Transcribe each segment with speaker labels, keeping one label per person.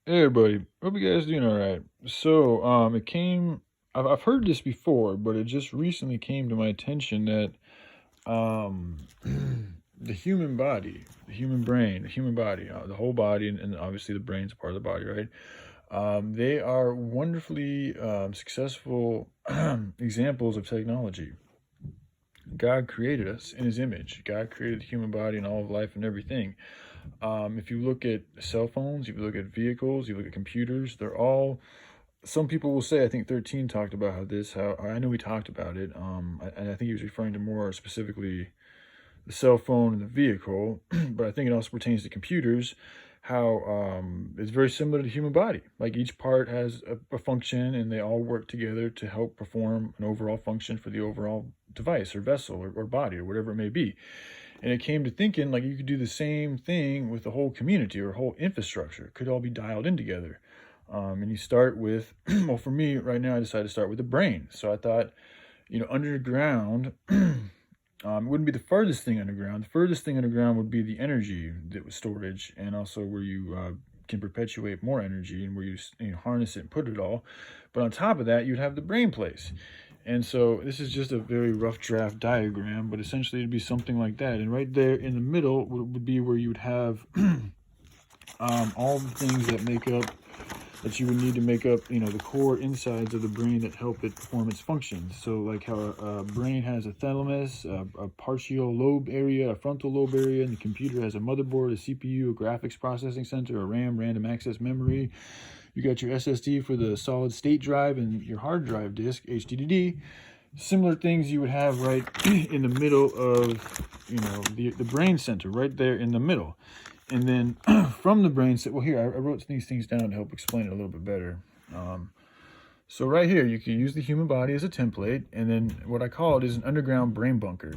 Speaker 1: Hey everybody, hope you guys doing all right. So, it came. I've heard this before, but it just recently came to my attention that um, the human body, the human brain, the human body, the whole body, and obviously the brain's a part of the body, right? They are wonderfully successful examples of technology. God created us in His image. God created the human body and all of life and everything. If you look at cell phones, if you look at vehicles, you look at computers, they're all, some people will say, I think 13 talked about how I know he talked about it, and I think he was referring to more specifically the cell phone and the vehicle, but I think it also pertains to computers, how it's very similar to the human body. Like each part has a function and they all work together to help perform an overall function for the overall device or vessel or body or whatever it may be. And it came to thinking like you could do the same thing with the whole community or whole infrastructure. It could all be dialed in together. And you start with, well, for me right now, I decided to start with the brain. So I thought, underground, it wouldn't be the furthest thing underground. The furthest thing underground would be the energy that was storage, and also where you can perpetuate more energy and where you harness it and put it all. But on top of that, you'd have the brain place. And so this is just a very rough draft diagram, but essentially it'd be something like that. And right there in the middle would be where you would have all the things that you would need to make up, the core insides of the brain that help it perform its functions. So like how a brain has a thalamus, a partial lobe area, a frontal lobe area, and the computer has a motherboard, a CPU, a graphics processing center, a RAM, random access memory. You got your SSD for the solid state drive and your hard drive disk, HDD. Similar things you would have right in the middle of, the brain center, right there in the middle. And then from the brain center, well, here, I wrote these things down to help explain it a little bit better. So right here, you can use the human body as a template, and then what I call it is an underground brain bunker.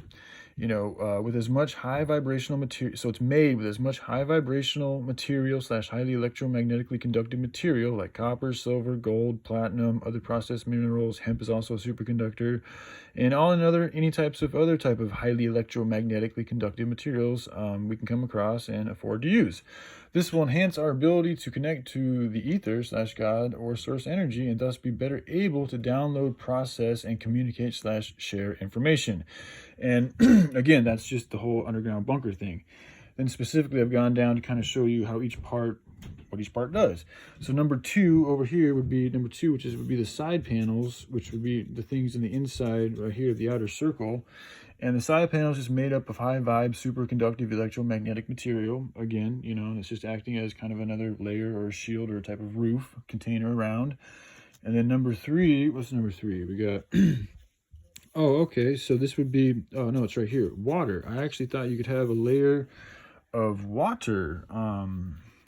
Speaker 1: With as much high vibrational material, so it's made with as much high vibrational material / highly electromagnetically conductive material like copper, silver, gold, platinum, other processed minerals. Hemp is also a superconductor, and any type of highly electromagnetically conductive materials we can come across and afford to use. This will enhance our ability to connect to the ether / God or source energy, and thus be better able to download, process, and communicate / share information. And again, that's just the whole underground bunker thing. Then specifically, I've gone down to kind of show you how what each part does. So number two over here would be would be the side panels, which would be the things in the inside right here, the outer circle. And the side panels is made up of high vibe, superconductive electromagnetic material. Again, it's just acting as kind of another layer or a shield or a type of roof container around. And then number three, what's number three? We got oh, okay. So this would be, oh no, it's right here. Water. I actually thought you could have a layer of water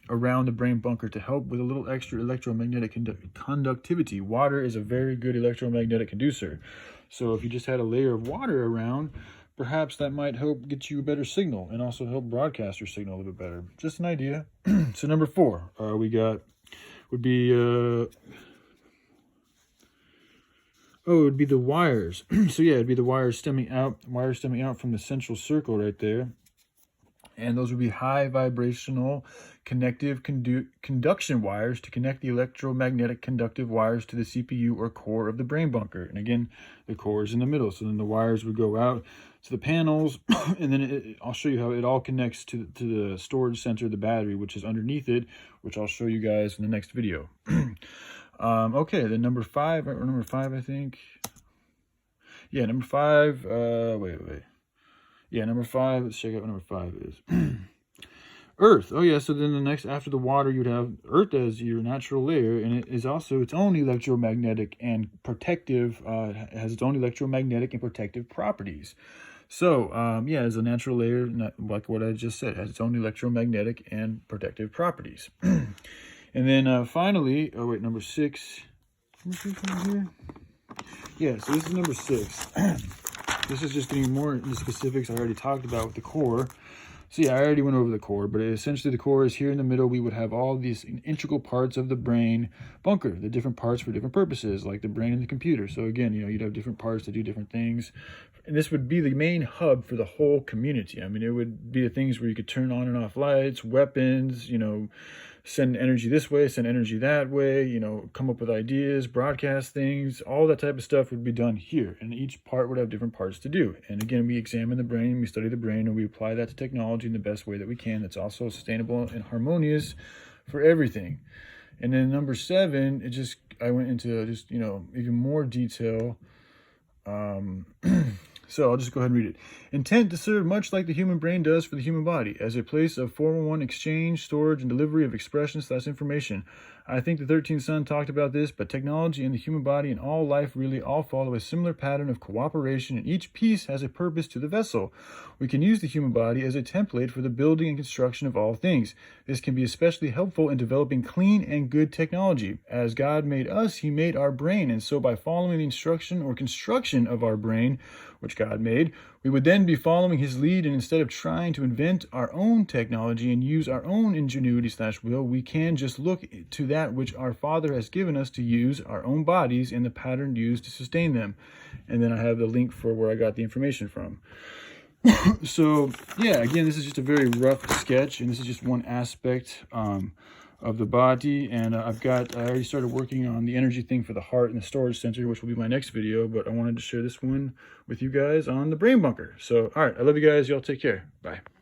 Speaker 1: around the brain bunker to help with a little extra electromagnetic conductivity. Water is a very good electromagnetic conducer. So if you just had a layer of water around, perhaps that might help get you a better signal and also help broadcast your signal a little bit better. Just an idea. So number four, would be oh, it would be the wires. So yeah, it'd be the wires stemming out from the central circle right there. And those would be high vibrational connective conduction wires to connect the electromagnetic conductive wires to the CPU or core of the brain bunker. And again, the core is in the middle. So then the wires would go out to the panels, and then I'll show you how it all connects to the storage center, the battery, which is underneath it, which I'll show you guys in the next video. Okay, then number five, I think. Yeah, number five, wait. Yeah, number five, let's check out what number five is. Earth. Oh yeah, so then the next, after the water, you'd have Earth as your natural layer, and it is also its own electromagnetic and protective, it has its own electromagnetic and protective properties. So, yeah, as a natural layer, like what I just said, has its own electromagnetic and protective properties. And then finally, oh wait, number six. Here? Yeah, so this is number six. This is just getting more into specifics I already talked about with the core. So yeah, I already went over the core, but essentially the core is here in the middle. We would have all these integral parts of the brain bunker, the different parts for different purposes, like the brain and the computer. So again, you'd have different parts to do different things. And this would be the main hub for the whole community. I mean, it would be the things where you could turn on and off lights, weapons, send energy this way, send energy that way, you know, come up with ideas, broadcast things, all that type of stuff would be done here. And each part would have different parts to do. And again, we examine the brain, we study the brain, and we apply that to technology in the best way that we can. That's also sustainable and harmonious for everything. And then number 7, I went into just, you know, even more detail. So I'll just go ahead and read it. Intent to serve much like the human brain does for the human body, as a place of 411 exchange, storage, and delivery of expressions/information. I think the 13th Son talked about this, but technology and the human body and all life really all follow a similar pattern of cooperation, and each piece has a purpose to the vessel. We can use the human body as a template for the building and construction of all things. This can be especially helpful in developing clean and good technology. As God made us, He made our brain, and so by following the instruction or construction of our brain, which God made, we would then be following His lead, and instead of trying to invent our own technology and use our own ingenuity/will, we can just look to that which our Father has given us to use our own bodies and the pattern used to sustain them. And then I have the link for where I got the information from. So yeah, again, this is just a very rough sketch, and this is just one aspect of the body. And I already started working on the energy thing for the heart and the storage center, which will be my next video, but I wanted to share this one with you guys on the brain bunker. So all right, I love you guys. Y'all take care. Bye.